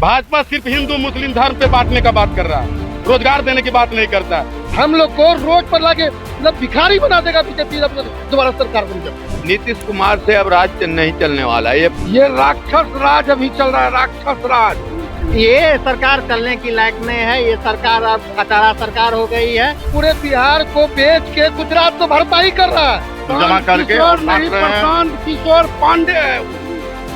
भाजपा सिर्फ हिंदू मुस्लिम धर्म पे बांटने का बात कर रहा है, रोजगार देने की बात नहीं करता है। हम लोग को रोड पर लाके मतलब भिखारी बना देगा बीजेपी दोबारा सरकार बन जाए। नीतीश कुमार से अब राज नहीं चलने वाला है। ये राक्षस राज अभी चल रहा है, राक्षस राज। ये सरकार चलने की लायक नहीं है। ये सरकार अब खटारा सरकार हो गई है। पूरे बिहार को बेच के गुजरात तो भरपाई कर रहा है, जमा करके और बांट रहे हैं। प्रशांत किशोर पांडे है,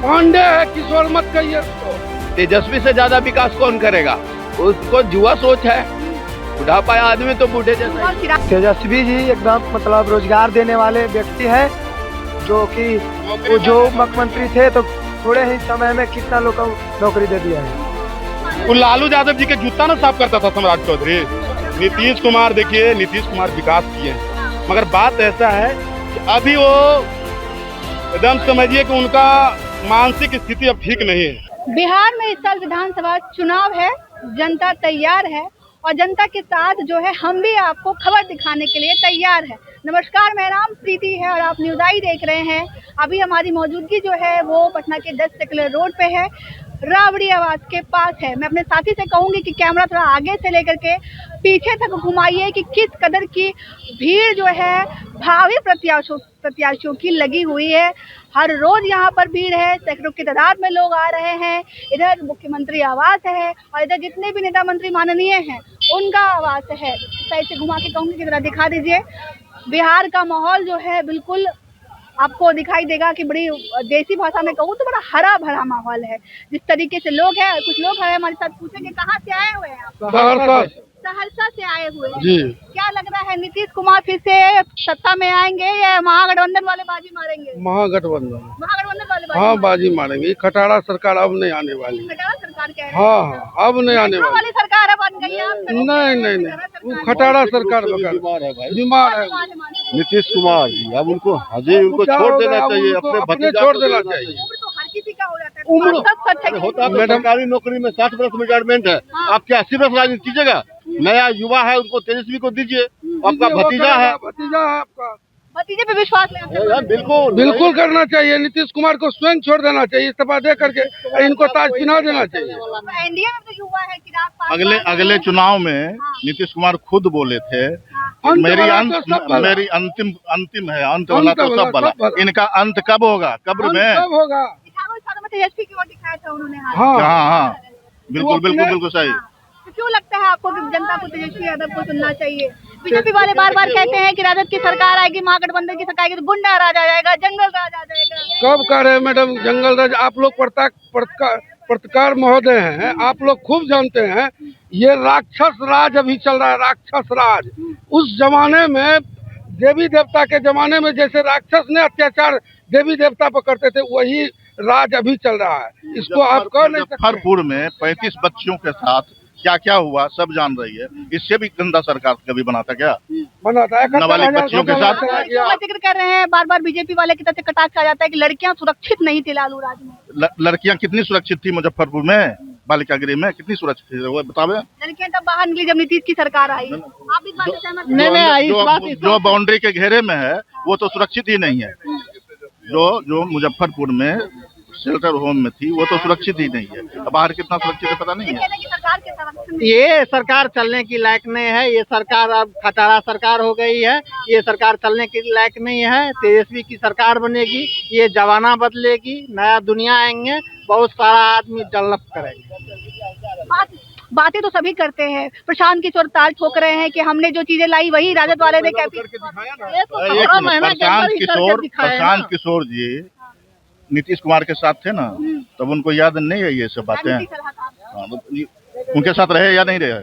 पांडे है, किशोर मत कहिए उसको। तेजस्वी से ज्यादा विकास कौन करेगा? उसको जुआ सोच है, बुढ़ापा आदमी तो बूढ़े जैसा। तेजस्वी जी एकदम मतलब रोजगार देने वाले व्यक्ति है, जो मुख्यमंत्री थे तो थोड़े ही समय में कितना लोग को नौकरी दे दिया है। वो लालू यादव जी के जूता ना साफ करता था सम्राट चौधरी। नीतीश कुमार देखिए, नीतीश कुमार विकास किए हैं, मगर बात ऐसा है कि अभी वो एकदम समझिए कि उनका मानसिक स्थिति अब ठीक नहीं है। बिहार में इस साल विधानसभा चुनाव है, जनता तैयार है और जनता के साथ जो है हम भी आपको खबर दिखाने के लिए तैयार है। नमस्कार, मेरा नाम प्रीति है और आप न्यूज़ आई देख रहे हैं। अभी हमारी मौजूदगी जो है वो पटना के 10 सेक्युलर रोड पे है, राबड़ी आवास के पास है। मैं अपने साथी से कहूंगी कि कैमरा थोड़ा आगे से लेकर के पीछे तक घुमाइए कि किस कदर की भीड़ जो है भावी प्रत्याशियों की लगी हुई है। हर रोज यहाँ पर भीड़ है, सैकड़ों की तादाद में लोग आ रहे हैं। इधर मुख्यमंत्री आवास है और इधर जितने भी नेता मंत्री माननीय हैं उनका आवास है। साइड से घुमा के कहूंगी कि जरा दिखा दीजिए। बिहार का माहौल जो है बिल्कुल आपको दिखाई देगा कि बड़ी देसी भाषा में कहूँ तो बड़ा हरा भरा माहौल है। जिस तरीके से लोग हैं, कुछ लोग हैं हमारे साथ, पूछेंगे कहाँ से आए हुए हैं आप? सहरसा से आए हुए हैं जी। क्या लग रहा है, नीतीश कुमार फिर से सत्ता में आएंगे या महागठबंधन वाले बाजी मारेंगे? महागठबंधन वाले हाँ, बाजी मारेंगे। खटारा सरकार अब नहीं आने वाली। खटारा सरकार कह रहे हैं। हाँ, अब नहीं आने वाली। वाली सरकार अब बन गई है। नहीं, वो खटारा सरकार बीमार है भाई, बीमार है। नीतीश कुमार जी अब उनको उनको छोड़ देना चाहिए, अपने छोड़ देना चाहिए। तो हर किसी का हो जाता है। उम्र सच है होता है। सरकारी नौकरी में 60 वर्ष रिटायरमेंट है, आप क्या 80 वर्ष राजनीति कीजिएगा? नया युवा है, उनको तेजस्वी को दीजिए। आपका भतीजा है आपका, भतीजे पे विश्वास ले। बिल्कुल करना चाहिए। नीतीश कुमार को स्वयं छोड़ देना चाहिए, इस्तीफा दे करके इनको ताज पहना देना चाहिए। एनडीए में तो युवा है चिराग पासवान। अगले चुनाव में नीतीश कुमार खुद बोले थे मेरी अंतिम है, अंत वाला तो सब वाला। इनका अंत कब होगा? कब्र में। कब होगा? तेजस्वी की ओर दिखाया था उन्होंने। हाँ, बिल्कुल सही। तो क्यों लगता है आपको कि जनता को तेजस्वी यादव को सुनना चाहिए? बीजेपी वाले बार बार कहते हैं कि राजद की सरकार आएगी, महागठबंधन की सरकार आएगी तो गुंडा राज आ जाएगा, जंगल राज आ जाएगा। कब कह रहे हैं मैडम जंगल राज? आप लोग पत्रकार महोदय हैं, आप लोग खूब जानते हैं ये राक्षस राज अभी चल रहा है, राक्षस राज। उस जमाने में देवी देवता के जमाने में जैसे राक्षस ने अत्याचार देवी देवता पर करते थे, वही राज अभी चल रहा है। इसको आप कह नहीं सकते। मुजफ्फरपुर में 35 बच्चियों के साथ क्या क्या हुआ सब जान रही है। इससे भी गंदा सरकार कभी बनाता क्या? बनाता है नाबालिग बच्चियों के साथ। जिक्र कर रहे हैं बार बार बीजेपी वाले की तरफ से कटाक्ष आ जाता है कि लड़कियां सुरक्षित नहीं थी लालू राज में। लड़कियां कितनी सुरक्षित थी मुजफ्फरपुर में? बालिका गृह में कितनी सुरक्षित थी वो बतावे? लड़कियां तब बाहर निकली जब नीतीश की सरकार आई। आप इस बात से सहमत हैं? जो बाउंड्री के घेरे में है वो तो सुरक्षित ही नहीं है। जो मुजफ्फरपुर में शेल्टर होम में थी वो तो सुरक्षित ही नहीं है। बाहर कितना सुरक्षित है पता नहीं है। ये सरकार चलने की लायक नहीं है। ये सरकार अब खटारा सरकार हो गई है। ये सरकार चलने की लायक नहीं है। तेजस्वी की सरकार बनेगी, ये जमाना बदलेगी, नया दुनिया आएंगे, बहुत सारा आदमी डेवलप करेंगे। बातें तो सभी करते हैं। प्रशांत किशोर ताल ठोक रहे हैं कि हमने जो चीजें लाई वही राजद वाले ने प्रशांत किशोर जी नीतीश कुमार के साथ थे ना, तब उनको याद नहीं है ये सब बातें। उनके साथ रहे या नहीं रहे?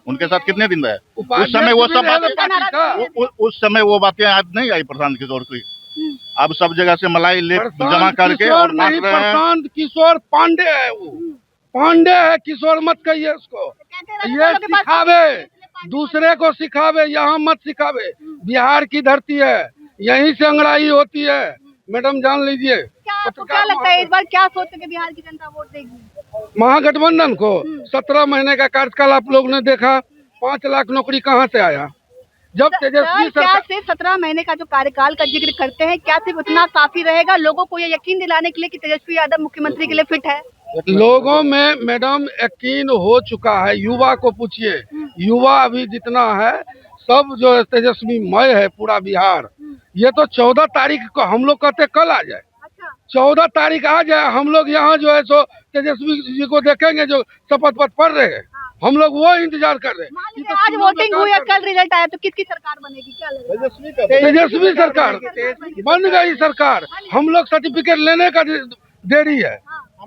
उनके साथ कितने दिन रहे? उस समय वो सब बातें, उस समय वो बातें याद नहीं आई प्रशांत किशोर की। अब सब जगह से मलाई ले जमा करके और बांट रहे हैं। प्रशांत किशोर पांडे है, वो पांडे है, किशोर मत कहिए उसको। ये सिखावे, दूसरे को सिखावे, यहाँ मत सिखावे। बिहार की धरती है, यहीं से अंगड़ाई होती है मैडम, जान लीजिए। क्या लगता है इस बार क्या सोचते कि बिहार की जनता वोट देगी? महागठबंधन को 17 महीने का कार्यकाल आप लोग ने देखा, 5 लाख नौकरी कहाँ से आया? जब तेजस्वी क्या सिर्फ 17 महीने का जो कार्यकाल का जिक्र करते हैं, क्या सिर्फ इतना काफी रहेगा लोगों को ये यकीन दिलाने के लिए कि तेजस्वी यादव मुख्यमंत्री के लिए फिट है? लोगों में मैडम यकीन हो चुका है। युवा को पूछिए, युवा अभी जितना है सब जो है तेजस्वीमय है पूरा बिहार। ये तो 14 तारीख को हम लोग कहते कल आ जाए, 14 तारीख आ जाए, हम लोग यहाँ जो है सो तेजस्वी जी को देखेंगे जो शपथ पत्र पढ़ रहे हैं, हम लोग वो इंतजार कर रहे हैं। आज वोटिंग हुई, कल रिजल्ट आया, तो किसकी सरकार बनेगी, क्या लग रहा है? तेजस्वी सरकार बन गई सरकार। हम लोग सर्टिफिकेट लेने का देरी है,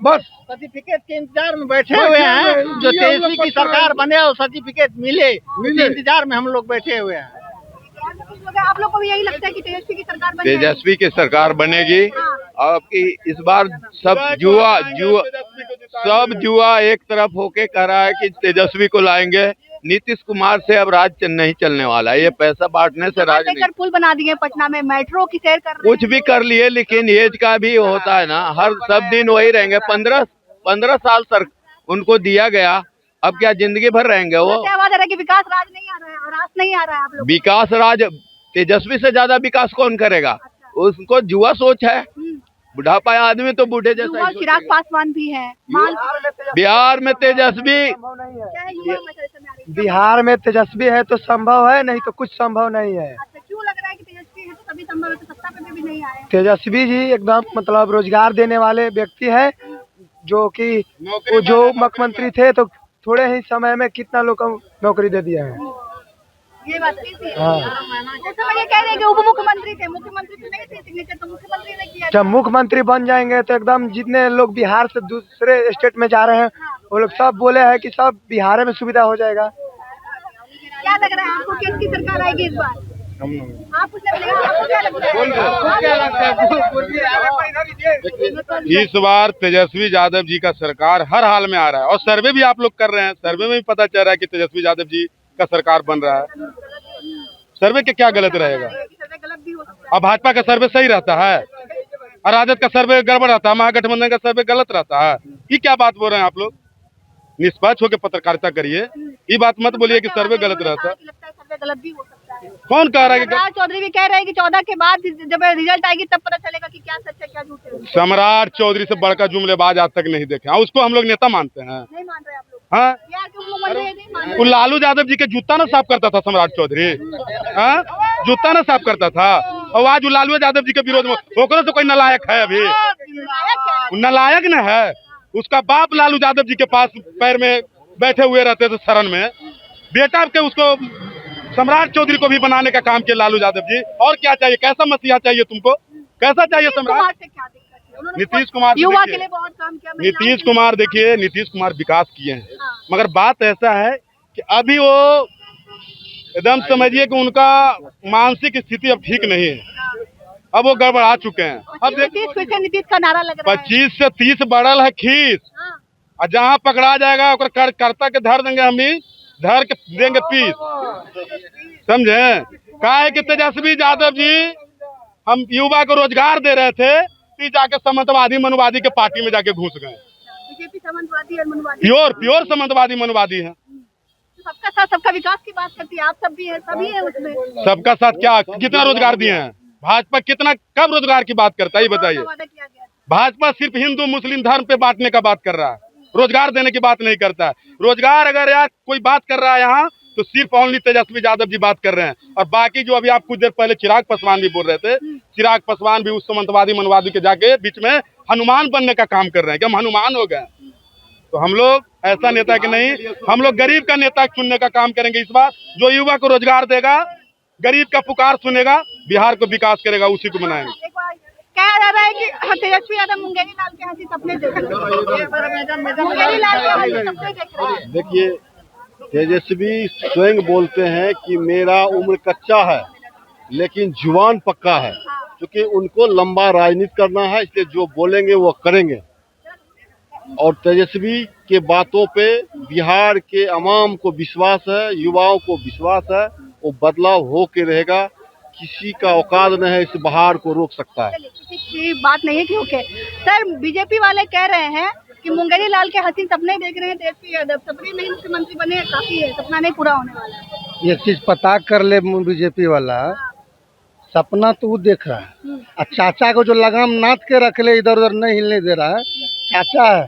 बस सर्टिफिकेट के इंतजार में बैठे हुए हैं। जो तेजस्वी की सरकार बने और सर्टिफिकेट मिले, उसके इंतजार में हम लोग बैठे हुए हैं। आप लोग को भी यही लगता है कि तेजस्वी की सरकार बन जाएगी? तेजस्वी की सरकार बनेगी। आपकी इस बार सब जुआ एक तरफ होके कह रहा है कि तेजस्वी को लाएंगे। नीतीश कुमार से अब राज नहीं चलने वाला है। ये पैसा बांटने से राज नहीं। पुल बना दिए पटना में, मेट्रो की सैर कर रहे हैं। कुछ भी कर लिए, लेकिन एज का भी होता है ना, हर सब दिन वही रहेंगे। 15 साल सर उनको दिया गया, अब क्या जिंदगी भर रहेंगे वो? क्या बात है कि विकास राज नहीं आ रहा है, रास नहीं आ रहा है आप लोग? विकास राज तेजस्वी से ज्यादा विकास कौन करेगा? उसको जुआ सोच है। बुढ़ापा आदमी तो बूढ़े जैसा ही। चिराग पासवान भी है बिहार में तेजस्वी। बिहार में तेजस्वी है तो संभव है, नहीं तो कुछ संभव नहीं है। अच्छा, क्यों लग रहा है कि तेजस्वी है तो तभी संभव है, तो सत्ता पे भी नहीं आए? तेजस्वी जी एकदम मतलब रोजगार देने वाले व्यक्ति है, जो कि वो जो मुख्यमंत्री थे तो थोड़े ही समय में कितना लोग को नौकरी दे दिया है। ये बात है। उस समय ये कह रहे हैं कि उप मुख्यमंत्री थे, मुख्यमंत्री तो नहीं थे, सिग्नेचर तो मुख्यमंत्री ने किया। जब मुख्यमंत्री बन जाएंगे तो एकदम जितने लोग बिहार से दूसरे स्टेट में जा रहे हैं वो लोग सब बोले हैं कि सब बिहार में सुविधा हो जाएगा। क्या लग रहा है आपको, किसकी सरकार आएगी इस बार? आपको क्या लगता है? इस बार तेजस्वी यादव जी का सरकार हर हाल में आ रहा है, और सर्वे भी आप लोग कर रहे हैं। सर्वे में भी पता चल रहा है कि तेजस्वी यादव जी का सरकार बन रहा है। सर्वे के क्या गलत रहेगा? अब भाजपा का सर्वे सही रहता है और राजद का सर्वे गड़बड़ रहता है, महागठबंधन का सर्वे गलत रहता है। ये क्या बात बोल रहे हैं आप लोग? निष्पक्ष होकर पत्रकारिता करिए, ये बात मत बोलिए कि सर्वे गलत रहता है। गलत भी हो सकता है। कौन कह रहा है? सम्राट चौधरी भी कह रहे हैं कि 14 के बाद जब रिजल्ट आएगी तब पता चलेगा कि क्या सच है क्या झूठ है। सम्राट चौधरी से बढ़कर जुमलेबाज आज तक नहीं देखे। हाँ, उसको हम लोग नेता मानते हैं। नहीं मान रहे आप लोग? हाँ, नहीं मान वो लालू यादव जी के जूता ना साफ करता था सम्राट चौधरी। हाँ, जूता ना साफ करता था, और आज वो लालू यादव जी के विरोध में ओकरो तो कोई नलायक है? अभी नलायक न है। उसका बाप लालू यादव जी के पास पैर में बैठे हुए रहते थे शरण में। बेटा के उसको सम्राट चौधरी को भी बनाने का काम किया लालू यादव जी। और क्या चाहिए? कैसा मसीहा चाहिए तुमको? कैसा चाहिए सम्राट? नीतीश कुमार युवा के लिए बहुत काम किया। नीतीश कुमार देखिए, नीतीश कुमार विकास किए हैं, मगर बात ऐसा है कि अभी वो एकदम समझिए कि उनका मानसिक स्थिति अब ठीक नहीं है। अब वो गड़बड़ा चुके हैं। अब नीतीश का नारा लग रहा है 25 से 30 बढ़ल है खीस, और जहाँ पकड़ा जाएगा कर्ता के धर देंगे, हम ही धर के देंगे पीस। समझे? कहा है कि तेजस्वी यादव जी हम युवा को रोजगार दे रहे थे, फिर जाके सामंतवादी मनुवादी के पार्टी में जाके घुस गए। बीजेपी सामंतवादी और मनुवादी, प्योर सामंतवादी मनुवादी है। सबका साथ सबका विकास की बात करती है, आप सब भी है, सभी है उसमें। सबका साथ क्या, कितना रोजगार दिए हैं? भाजपा कितना, कब रोजगार की बात करता है ये बताइए? भाजपा सिर्फ हिंदू मुस्लिम धर्म पे बांटने का बात कर रहा है, रोजगार देने की बात नहीं करता है। रोजगार अगर यार कोई बात कर रहा है यहाँ, तो सिर्फ ओनली तेजस्वी यादव जी बात कर रहे हैं। और बाकी जो अभी आप कुछ देर पहले चिराग पासवान भी बोल रहे थे, चिराग पासवान भी उस सामंतवादी मनवादी के जाके बीच में हनुमान बनने का काम कर रहे हैं कि हम हनुमान हो गए। तो हम लोग ऐसा नेता कि नहीं, हम लोग गरीब का नेता चुनने का काम करेंगे इस बार। जो युवा को रोजगार देगा, गरीब का पुकार सुनेगा, बिहार को विकास करेगा, उसी को बनाएंगे। कहा जा रहा है कि तेजस्वी यादव मुंगेरी लाल के हंसी सपने देख रहे हैं। देखिए, तेजस्वी स्वयं बोलते हैं कि मेरा उम्र कच्चा है लेकिन जुबान पक्का है, क्योंकि उनको लंबा राजनीति करना है, इसलिए जो बोलेंगे वो करेंगे। और तेजस्वी के बातों पे बिहार के अवाम को विश्वास है, युवाओं को विश्वास है, वो बदलाव हो के रहेगा। किसी का औकात नहीं है इस बहार को रोक सकता है। किसी की बात नहीं है कि ओके सर, बीजेपी वाले कह रहे हैं कि मुंगेरी लाल के हसीन सपने देख रहे हैं तेजस्वी यादव, सपने नहीं मुख्यमंत्री बने काफी है, सपना नहीं पूरा होने वाला है। ये चीज पता कर ले, बीजेपी वाला सपना तो वो देख रहा है, और चाचा को जो लगाम नाथ के रख ले, इधर उधर नहीं हिलने दे रहा है, चाचा है।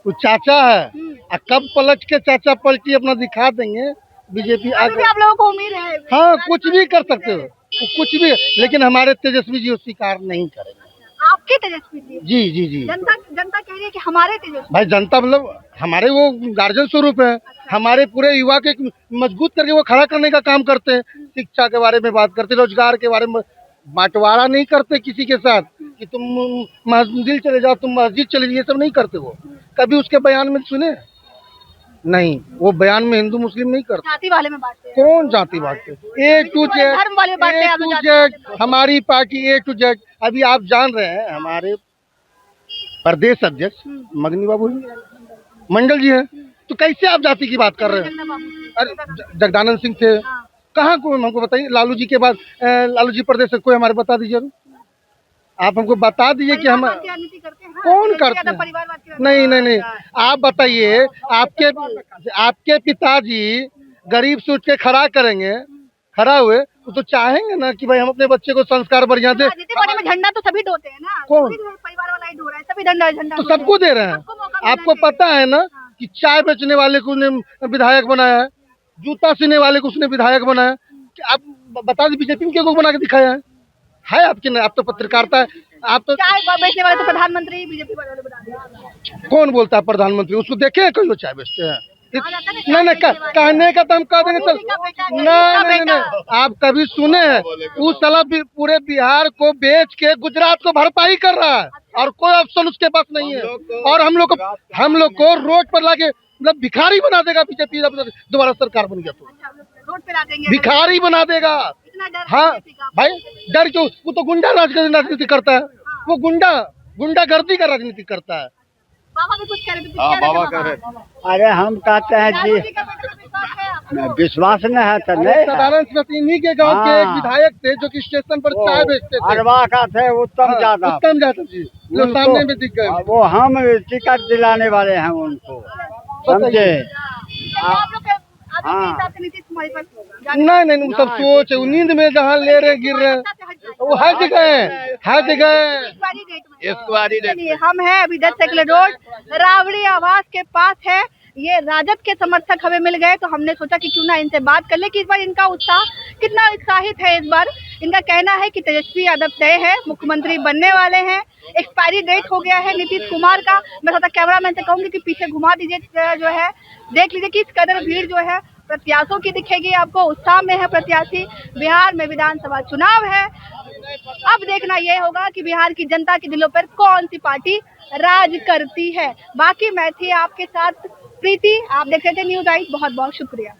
वो चाचा है, और कब पलट के चाचा पलटी अपना दिखा देंगे बीजेपी अभी भी आप लोगों को उम्मीद है? हाँ, कुछ भी कर सकते हो, कुछ भी, लेकिन हमारे तेजस्वी जी स्वीकार नहीं करेंगे। आपके तेजस्वी जी? जी। जनता कह रही है कि हमारे तेजस्वी। भाई जनता मतलब हमारे वो गार्जियन स्वरूप है, हमारे पूरे युवा के मजबूत करके वो खड़ा करने का काम करते हैं। शिक्षा के बारे में बात करते, रोजगार के बारे में, बंटवारा नहीं करते किसी के साथ कि तुम मंदिर चले जाओ, तुम मस्जिद चले जाओ, ये सब नहीं करते। वो कभी उसके बयान में सुने नहीं, वो बयान में हिंदू मुस्लिम नहीं करते। जाति वाले में बांटते हैं? कौन जाति बांटते? ए टू जेड, धर्म वाले बांटते हैं, ए टू जेड, हमारी पार्टी ए टू जेड। अभी आप जान रहे हैं हमारे प्रदेश अध्यक्ष मगनी बाबू मंडल जी हैं, तो कैसे आप जाति की बात कर रहे हैं? अरे जगदानंद सिंह थे, कहाँ को हमको बताइए। लालू जी के बाद लालू जी प्रदेश से कोई हमारे बता दीजिए, आप हमको बता दीजिए कि हम कौन करते हैं। नहीं, आप बताइए, आपके पिताजी गरीब से उठ के खड़ा करेंगे, खड़ा हुए तो चाहेंगे ना कि भाई हम अपने बच्चे को संस्कार बढ़िया दे। में झंडा तो सभी ढोते हैं ना, कौन? परिवार वाला ही ढो रहा है, सभी झंडा तो सबको दे रहे हैं। आपको पता है ना कि चाय बेचने वाले को उसने विधायक बनाया है, जूता सीने वाले को उसने विधायक बनाया। आप बता दीजिए बीजेपी में क्या बना के दिखाया है आपके? नहीं, आप तो पत्रकारिता है, आप तो चाय बेचने वाले तो प्रधानमंत्री बीजेपी वाले बना दिया। कौन बोलता है प्रधानमंत्री? उसको देखे कोई वो चाय बेचते हैं? नहीं, कहने का तो हम कह देंगे सर। नहीं, आप कभी सुने हैं उस साला पूरे बिहार को बेच के गुजरात को भरपाई कर रहा है, और कोई ऑप्शन उसके पास नहीं है। और हम लोग को रोड पर लाके मतलब भिखारी बना देगा बीजेपी दोबारा सरकार बन गया तो। रोड पे ला देंगे, भिखारी बना देगा। हाँ भाई, डर क्यों? वो तो गुंडा राजनीति करता है, वो गुंडागर्दी का राजनीति करता है। बाबा भी कुछ कह रहे थे। हाँ, बाबा कह रहे। अरे हम कहते हैं जी, विश्वास न है तो नहीं। साधारण इन्हीं के गांव के एक विधायक थे जो कि स्टेशन पर चाय बेचते थे। अरवा का थे उत्तम यादव जी, जो सामने में दिख गए। वो हम टिकट दिलाने वाले हैं उनको, समझे? नहीं, वो सब सोच है, नींद में जहाँ ले रहे गिर रहे, वो हर जगह। चलिए, हम हैं अभी 10 सेकंड रोड रावड़ी आवास के पास है। ये राजद के समर्थक हमें मिल गए, तो हमने सोचा कि क्यों ना इनसे बात कर ले कि इस बार इनका उत्साह कितना उत्साहित है। इस बार इनका कहना है कि तेजस्वी यादव तय है, मुख्यमंत्री बनने वाले हैं। एक्सपायरी डेट हो गया है नीतीश कुमार का। मैं थोड़ा कैमरामैन से कहूंगी कि पीछे घुमा दीजिए, जो है देख लीजिए किस कदर भीड़ जो है प्रत्याशियों की दिखेगी आपको। उत्साह में है प्रत्याशी। बिहार में विधानसभा चुनाव है। अब देखना यह होगा कि बिहार की जनता के दिलों पर कौन सी पार्टी राज करती है। बाकी मैं थी आपके साथ प्रीति, आप देख रहे थे न्यूज़ 8। बहुत बहुत शुक्रिया।